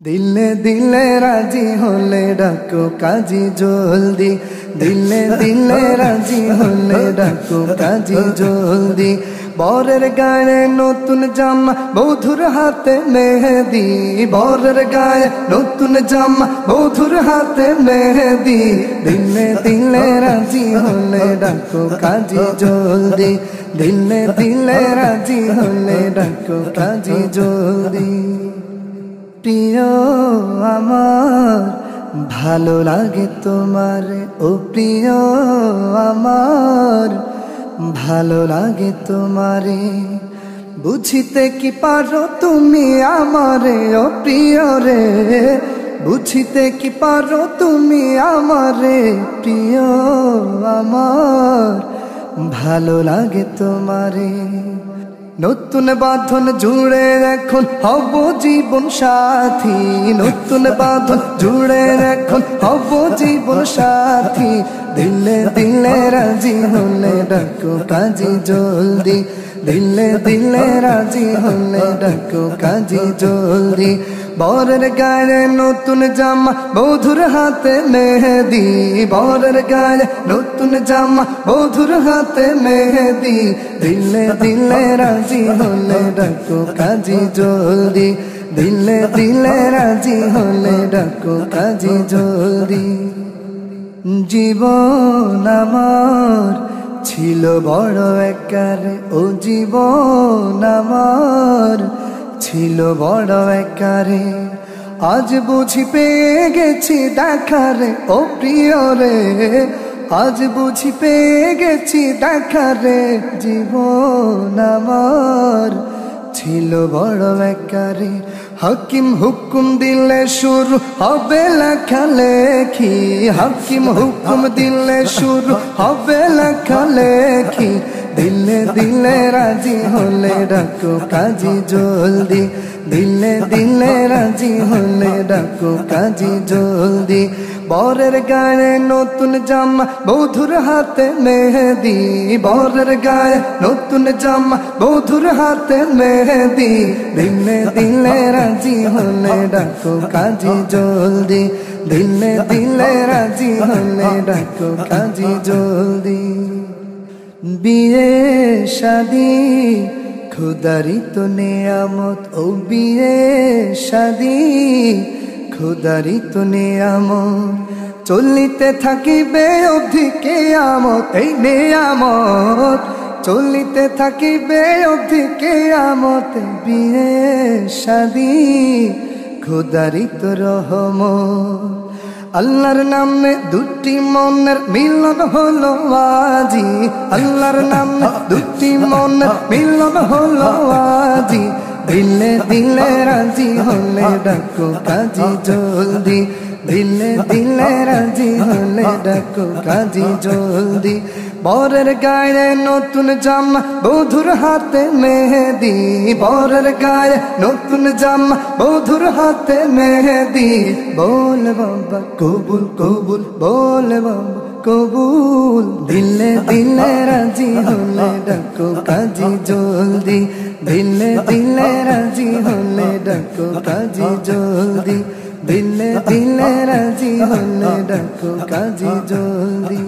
দিলে দিলে রাজি হলে ডাকো কাজী জলদি, দিলে দিলে রাজি হলে ডাকো কাজী জলদি। বরের গায়ে নতুন জামা, বধুর হাতে মেহেদি, বরের গায়ে নতুন জামা, বধুর হাতে মেহেদি। দিলে দিলে রাজি হলে ডাকো কাজী জলদি, দিলে দিলে রাজি হলে ডাকো কাজী জলদি। প্রিয় আমার ভালো লাগে তোমার, ও প্রিয় আমার ভালো লাগে তোমারে। বুঝিতে কি পারো তুমি আমারে, ও প্রিয় রে, বুঝিতে কি পারো তুমি আমারে। প্রিয় আমার ভালো লাগে তোমারে। নতুন বাঁধন জুড়ে এখন হব জীবন সাথী, নতুন বাঁধন জুড়ে এখন হব জীবন সাথী। দিলে দিলে রাজি হলে ডাকো কাজী জলদি, দিলে দিলে রাজি হলে ডাকো কাজী জলদি। বরের গায়ে নতুন জামা, বধুর হাতে মেহেদি, বরের গায়ে নতুন জামা, বধুর হাতে মেহেদি। দিলে দিলে রাজি হলে ডাকো কাজী জলদি, দিলে দিলে রাজি হলে ডাকো কাজী জলদি। জীবন আমার ছিল বড় একারে, ও জীবন আমার ছিল বড় একারে। আজ বুঝি পেয়ে গেছি দেখারে, ও প্রিয় রে, আজ বুঝি পেয়ে গেছি দেখারে। জীবন আমার ছিল বড় একারে। হাকিম হুকুম দিলে শুরু হবে লেখালেখি, হাকিম হুকুম দিলে শুরু হবে লেখালেখি। দিলে দিলে রাজি হলে ডাকো কাজী জলদি, দিলে দিলে রাজি হলে ডাকো কাজী জলদি। বরের গায়ে নতুন জামা, বধুর হাতে মেহেদি, বরের গায়ে নতুন জামা, বধুর হাতে মেহেদি। দিলে দিলে রাজি হলে ডাকো কাজী জলদি, দিলে দিলে রাজি হলে ডাকো কাজী জলদি। বিয়ে শাদি খুদারি তো নেয়ামত, ও বিয়ে শাদি খুদারি তো নেয়ামত। চলিতে থাকিবে অবধি কিয়ামত, এই নেয়ামত চলিতে থাকিবে অবধি কিয়ামত। বিয়ে শাদি খুদারি তো রহমত। আল্লাহর নামে দুটি মনের মিলন হলো আজি, আল্লাহর নামে দুটি মনের মিলন হলো আজি। দিলে দিলে রাজি হলে ডাকো কাজী জলদি, দিলে দিলে রাজি হলে ডাকো কাজী জলদি। বরের গায়ে নতুন জামা, বধুর হাতে মেহেদি, বরের গায়ে নতুন জামা, বধুর হাতে মেহেদি। বল বাবা কবুল কবুল, বল বাবা কবুল। দিলে দিলে রাজি হলে ডাকো কাজী জলদি, দিলে দিলে রাজি হলে ডাকো কাজী জলদি, দিলে দিলে রাজি হলে ডাকো কাজী জলদি।